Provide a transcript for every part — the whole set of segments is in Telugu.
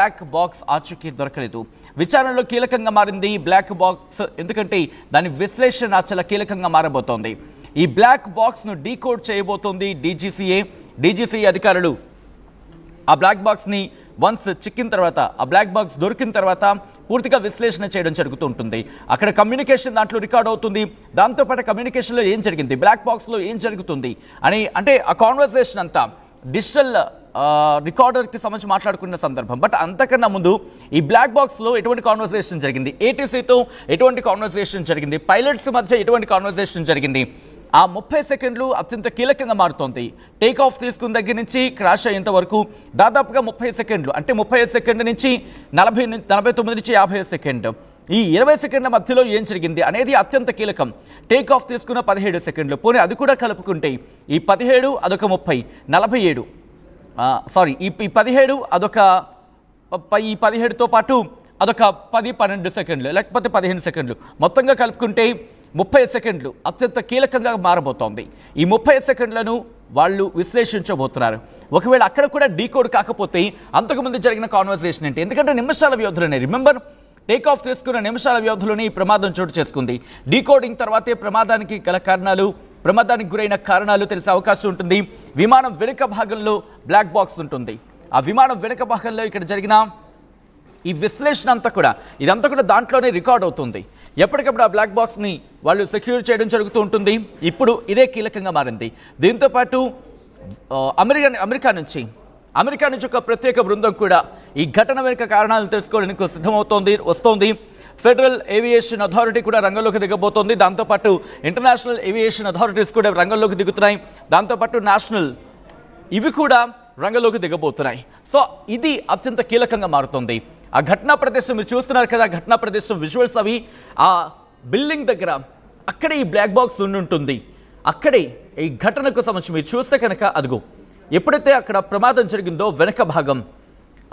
బ్లాక్ బాక్స్ ఆచూకీ దొరకలేదు. విచారణలో కీలకంగా మారింది ఈ బ్లాక్ బాక్స్, ఎందుకంటే దాని విశ్లేషణ చాలా కీలకంగా మారబోతోంది. ఈ బ్లాక్ బాక్స్ను డీకోడ్ చేయబోతోంది డీజీసీఏ అధికారులు. ఆ బ్లాక్ బాక్స్ని వన్స్ చిక్కిన తర్వాత, ఆ బ్లాక్ బాక్స్ దొరికిన తర్వాత పూర్తిగా విశ్లేషణ చేయడం జరుగుతూ ఉంటుంది. అక్కడ కమ్యూనికేషన్ దాంట్లో రికార్డ్ అవుతుంది. దాంతోపాటు కమ్యూనికేషన్లో ఏం జరిగింది, బ్లాక్ బాక్స్లో ఏం జరుగుతుంది అని, అంటే ఆ కాన్వర్సేషన్ అంతా డిజిటల్ రికార్డర్కి సంబంధించి మాట్లాడుకున్న సందర్భం. బట్ అంతకన్నా ముందు ఈ బ్లాక్ బాక్స్లో ఎటువంటి కాన్వర్సేషన్ జరిగింది, ఏటీసీతో ఎటువంటి కాన్వర్సేషన్ జరిగింది, పైలట్స్ మధ్య ఎటువంటి కాన్వర్సేషన్ జరిగింది, ఆ 30 సెకండ్లు అత్యంత కీలకంగా మారుతోంది. టేక్ ఆఫ్ తీసుకున్న దగ్గర నుంచి క్రాష్ అయ్యేంత వరకు దాదాపుగా 30 సెకండ్లు, అంటే 35 సెకండ్ నుంచి 49 నుంచి 50 సెకండ్, ఈ 20 సెకండ్ల మధ్యలో ఏం జరిగింది అనేది అత్యంత కీలకం. టేక్ ఆఫ్ తీసుకున్న 17 సెకండ్లు, పోనీ అది కూడా కలుపుకుంటే ఈ 17 అదొక 30, 47 ఈ 17 అదొక ఈ 17తో పాటు అదొక 10-12 సెకండ్లు, లేకపోతే 15 సెకండ్లు, మొత్తంగా కలుపుకుంటే 30 సెకండ్లు అత్యంత కీలకంగా మారబోతోంది. ఈ 30 సెకండ్లను వాళ్ళు విశ్లేషించబోతున్నారు. ఒకవేళ అక్కడ కూడా డీకోడ్ కాకపోతే అంతకుముందు జరిగిన కాన్వర్సేషన్ ఏంటి, ఎందుకంటే నిమిషాల వ్యవధిలోనే, రిమెంబర్ టేక్ ఆఫ్ తీసుకున్న నిమిషాల వ్యవధిలోనే ఈ ప్రమాదం చోటు చేసుకుంది. డీకోడింగ్ తర్వాతే ప్రమాదానికి గల కారణాలు, ప్రమాదానికి గురైన కారణాలు తెలిసే అవకాశం ఉంటుంది. విమానం వెనుక భాగంలో బ్లాక్ బాక్స్ ఉంటుంది. ఆ విమానం వెనుక భాగంలో ఇక్కడ జరిగిన ఈ విశ్లేషణ అంతా కూడా, ఇదంతా కూడా దాంట్లోనే రికార్డ్ అవుతుంది. ఎప్పటికప్పుడు ఆ బ్లాక్ బాక్స్ని వాళ్ళు సెక్యూర్ చేయడం జరుగుతూ ఉంటుంది. ఇప్పుడు ఇదే కీలకంగా మారింది. దీంతోపాటు అమెరికా నుంచి ఒక ప్రత్యేక బృందం కూడా ఈ ఘటన వెనుక కారణాలు తెలుసుకోవడానికి వస్తోంది. ఫెడరల్ ఏవియేషన్ అథారిటీ కూడా రంగంలోకి దిగబోతోంది. దాంతోపాటు ఇంటర్నేషనల్ ఏవియేషన్ అథారిటీస్ కూడా రంగంలోకి దిగుతున్నాయి. దాంతోపాటు నేషనల్ ఇవి కూడా రంగంలోకి దిగబోతున్నాయి. సో ఇది అత్యంత కీలకంగా మారుతుంది. ఆ ఘటనా ప్రదేశం మీరు చూస్తున్నారు కదా, ఘటనా ప్రదేశం విజువల్స్ అవి, ఆ బిల్డింగ్ దగ్గర అక్కడే ఈ బ్లాక్ బాక్స్ ఉంటుంది. అక్కడే ఈ ఘటనకు సంబంధించి మీరు చూస్తే కనుక అదిగో ఎప్పుడైతే అక్కడ ప్రమాదం జరిగిందో వెనక భాగం,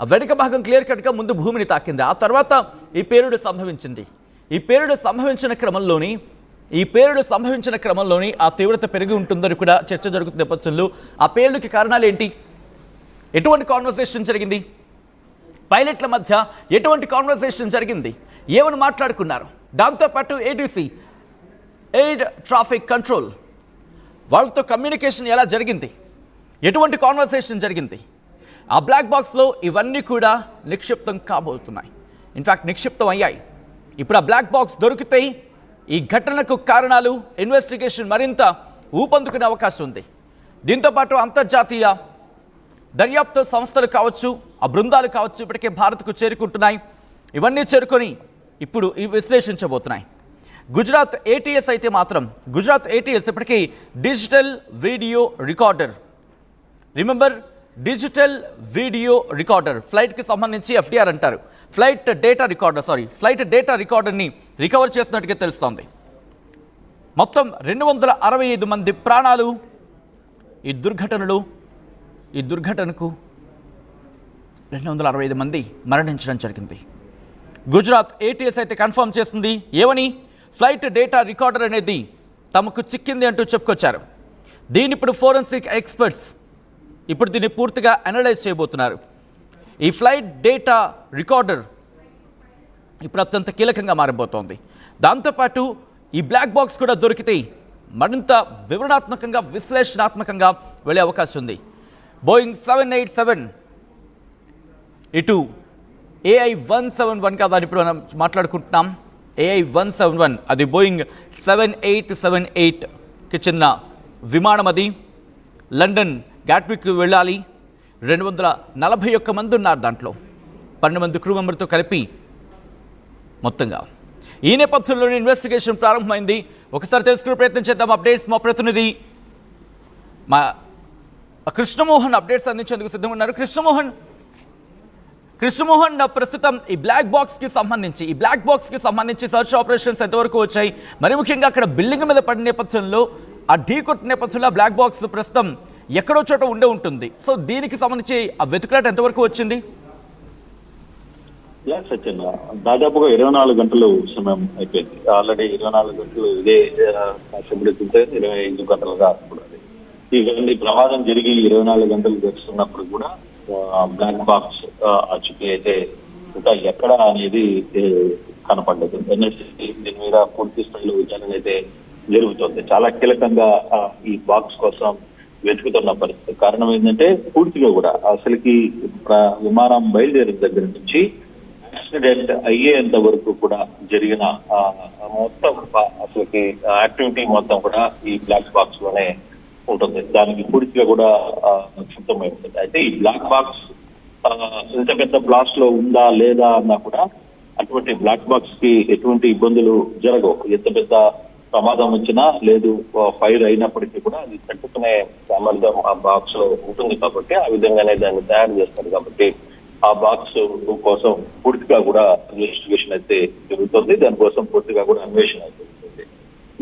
ఆ వెనక భాగం క్లియర్ కట్గా ముందు భూమిని తాకింది. ఆ తర్వాత ఈ పేలుడు సంభవించింది. ఈ పేలుడు సంభవించిన క్రమంలోని ఆ తీవ్రత పెరిగి ఉంటుందని కూడా చర్చ జరుగుతున్న నేపథ్యంలో ఆ పేలుడుకి కారణాలు ఏంటి, ఎటువంటి కాన్వర్సేషన్ జరిగింది, పైలట్ల మధ్య ఎటువంటి కాన్వర్సేషన్ జరిగింది, ఏమని మాట్లాడుకున్నారు, దాంతోపాటు ఏటీసీ ఎయిర్ ట్రాఫిక్ కంట్రోల్ వాళ్ళతో కమ్యూనికేషన్ ఎలా జరిగింది, ఎటువంటి కాన్వర్సేషన్ జరిగింది, ఆ బ్లాక్ బాక్స్లో ఇవన్నీ కూడా నిక్షిప్తం కాబోతున్నాయి. ఇన్ఫ్యాక్ట్ నిక్షిప్తం అయ్యాయి. ఇప్పుడు ఆ బ్లాక్ బాక్స్ దొరికితే ఈ ఘటనకు కారణాలు, ఇన్వెస్టిగేషన్ మరింత ఊపందుకునే అవకాశం ఉంది. దీంతోపాటు అంతర్జాతీయ దర్యాప్తు సంస్థలు కావచ్చు, ఆ బృందాలు కావచ్చు, ఇప్పటికే భారత్కు చేరుకుంటున్నాయి. ఇవన్నీ చేరుకొని ఇప్పుడు ఇవి విశ్లేషించబోతున్నాయి. గుజరాత్ ఏటీఎస్ అయితే మాత్రం, గుజరాత్ ఏటీఎస్ ఇప్పటికీ digital video recorder, remember digital video recorder, ఫ్లైట్కి సంబంధించి ఎఫ్డిఆర్ అంటారు, ఫ్లైట్ డేటా రికార్డర్ని రికవర్ చేసినట్టుగా తెలుస్తోంది. మొత్తం 265 మంది ప్రాణాలు ఈ దుర్ఘటనకు 265 మంది మరణించడం జరిగింది. గుజరాత్ ఏటీఎస్ అయితే కన్ఫర్మ్ చేసింది. ఏమని, ఫ్లైట్ డేటా రికార్డర్ అనేది తమకు చిక్కింది అంటూ చెప్పుకొచ్చారు. దీన్ని ఇప్పుడు ఫోరెన్సిక్ ఎక్స్పర్ట్స్ ఇప్పుడు దీన్ని పూర్తిగా అనలైజ్ చేయబోతున్నారు. ఈ ఫ్లైట్ డేటా రికార్డర్ ఇప్పుడు అత్యంత కీలకంగా మారబోతోంది. దాంతోపాటు ఈ బ్లాక్ బాక్స్ కూడా దొరికితే మరింత వివరణాత్మకంగా, విశ్లేషణాత్మకంగా వెళ్ళే అవకాశం ఉంది. బోయింగ్ 787 ఇటు AI-171 కదా ఇప్పుడు మనం మాట్లాడుకుంటున్నాం. AI-171 అది బోయింగ్ 7878కి చెందిన విమానం. అది లండన్ గాట్విక్ వెళ్ళాలి. 241 మంది ఉన్నారు దాంట్లో, 12 మంది క్రూ మెంబర్తో కలిపి మొత్తంగా. ఈ నేపథ్యంలోనే ఇన్వెస్టిగేషన్ ప్రారంభమైంది. ఒకసారి తెలుసుకునే ప్రయత్నం చేద్దాం. అప్డేట్స్ మా ప్రతినిధి కృష్ణమోహన్ అప్డేట్స్ అందించేందుకు సిద్ధంగా ఉన్నారు. కృష్ణమోహన్ ప్రస్తుతం ఈ బ్లాక్ బాక్స్కి సంబంధించి సర్చ్ ఆపరేషన్స్ ఎంతవరకు వచ్చాయి, మరి ముఖ్యంగా అక్కడ బిల్డింగ్ మీద పడిన నేపథ్యంలో, ఆ ఢీ కొట్టిన నేపథ్యంలో బ్లాక్ బాక్స్ ప్రస్తుతం ఎక్కడో చోట ఉంటుంది. సో దీనికి సంబంధించి ఆ వెతుకులాట ఎంతవరకు వచ్చింది? సచిన్, దాదాపుగా 24 గంటలు సమయం అయిపోయింది. ఆల్రెడీ 24 గంటలు ఇదే శుభ్రతుంటే 25 గంటలుగా కూడా. ఈ ప్రమాదం జరిగి 24 గంటలు గడుస్తున్నప్పుడు కూడా బ్లాక్ బాక్స్ ఆచూకీ అయితే ఇంకా ఎక్కడ అనేది కనపడలేదు. ఎన్ఎస్సీ దీని మీద పూర్తి స్థాయిలో విచారణ అయితే జరుగుతుంది. చాలా కీలకంగా ఈ బాక్స్ కోసం వెతుకుతున్న పరిస్థితి. కారణం ఏంటంటే పూర్తిగా కూడా అసలుకి విమానం బయలుదేరిన దగ్గర నుంచి యాక్సిడెంట్ అయ్యేంత వరకు కూడా జరిగిన మొత్తం అసలుకి యాక్టివిటీ మొత్తం కూడా ఈ బ్లాక్ బాక్స్ లోనే ఉంటుంది. దానికి పూర్తిగా కూడా నిక్షిప్తమై ఉంటుంది. అయితే ఈ బ్లాక్ బాక్స్ ఇంత పెద్ద బ్లాస్ట్ లో ఉందా లేదా అన్నా కూడా అటువంటి బ్లాక్ బాక్స్ కి ఎటువంటి ఇబ్బందులు జరగవు. ఎంత పెద్ద ప్రమాదం వచ్చినా లేదు ఫైర్ అయినప్పటికీ కూడా అది తట్టుకునే సామర్థ్యం ఆ బాక్స్ లో ఉంటుంది కాబట్టి ఆ విధంగానే దాన్ని తయారు చేస్తారు. కాబట్టి ఆ బాక్స్ కోసం పూర్తిగా కూడా ఇన్వెస్టిగేషన్ అయితే జరుగుతుంది. దానికోసం పూర్తిగా కూడా అన్వేషణ జరుగుతుంది.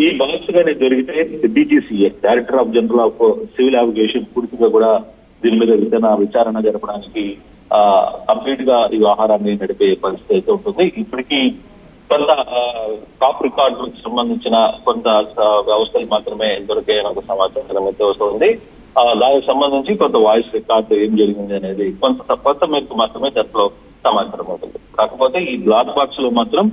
ఈ బాక్స్ కానీ జరిగితే DGCA director of general of civil aviation పూర్తిగా కూడా దీని మీద విచారణ జరపడానికి కంప్లీట్ గా ఈ వ్యవహారాన్ని నడిపే పరిస్థితి అయితే ఉంటుంది. ఇప్పటికీ కొంత టాప్ రికార్డులకు సంబంధించిన కొంత వ్యవస్థలు మాత్రమే దొరికాయని ఒక సమాచారం అయితే వస్తుంది. దానికి సంబంధించి కొంత వాయిస్ రికార్డు ఏం జరిగింది అనేది కొంత మేరకు మాత్రమే దాంట్లో సమాచారం అవుతుంది. కాకపోతే ఈ బ్లాక్ బాక్స్ లో మాత్రం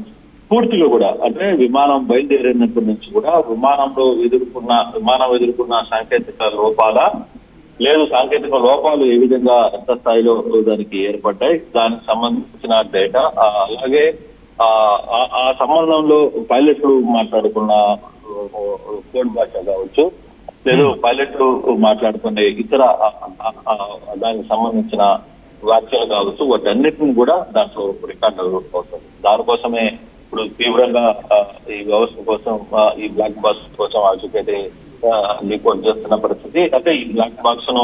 పూర్తిగా కూడా అంటే విమానం బయలుదేరినప్పటి నుంచి కూడా విమానం ఎదుర్కొన్న సాంకేతిక లోపాల లేదు సాంకేతిక లోపాలు ఏ విధంగా ఎంత స్థాయిలో దానికి ఏర్పడ్డాయి, దానికి సంబంధించిన డేటా, అలాగే ఆ సంబంధంలో పైలట్లు మాట్లాడుకున్న కోడ్ భాష కావచ్చు, లేదు పైలట్లు మాట్లాడుకునే ఇతర దానికి సంబంధించిన వ్యాఖ్యలు కావచ్చు, వాటన్నిటిని కూడా దాంట్లో రికార్డు అవుతుంది. దానికోసమే ఇప్పుడు తీవ్రంగా ఈ వ్యవస్థ కోసం ఈ బ్లాక్ బాక్స్ కోసం ఆచూకైతే రిపోర్ట్ చేస్తున్న పరిస్థితి. అయితే ఈ బ్లాక్ బాక్స్ ను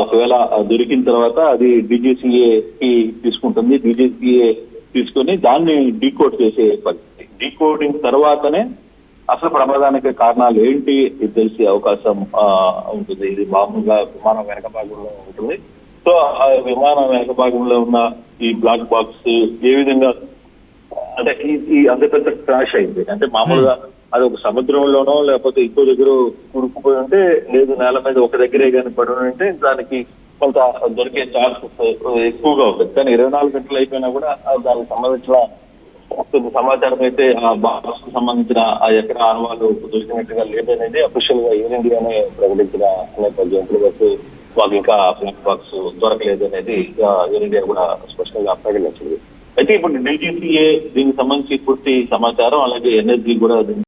ఒకవేళ దొరికిన తర్వాత అది డీజీసీఏ కి తీసుకుంటుంది. డీజీసీఏ తీసుకుని దాన్ని డీకోడ్ చేసే పరిస్థితి. డీకోడింగ్ తర్వాతనే అసలు ప్రమాదానికి కారణాలు ఏంటి తెలిసే అవకాశం ఉంటుంది. ఇది మామూలుగా విమానం వెనక భాగంలో ఉంటుంది. సో ఆ విమానం వెనక భాగంలో ఉన్న ఈ బ్లాక్ బాక్స్ ఏ విధంగా అంటే ఈ అంత పెద్ద క్రాష్ అయింది అంటే మామూలుగా అది ఒక సముద్రంలోనో లేకపోతే ఇంకో దగ్గర కూరుకుపోయి ఉంటే, లేదు నేల మీద ఒక దగ్గరే కానీ పడి ఉంటే దానికి కొంత దొరికే ఛాన్సెస్ ఎక్కువగా ఉంటుంది. కానీ 24 గంటలు అయిపోయినా కూడా దానికి సంబంధించిన సమాచారం అయితే ఆ బాక్స్ కు సంబంధించిన ఎక్కడ ఆనవాళ్ళు దొరికినట్టుగా లేదనేది అఫీషియల్ గా ఎయిర్ ఇండియానే ప్రకటించిన నేపథ్యంలో వరకు మాకు ఇంకా బ్లాక్ బాక్స్ దొరకలేదు అనేది ఎయిర్ ఇండియా కూడా స్పష్టంగా ప్రకటించింది. అయితే ఇప్పుడు డీజీసీఏ దీనికి సంబంధించి పూర్తి సమాచారం అలాగే ఎన్ఎస్జీ కూడా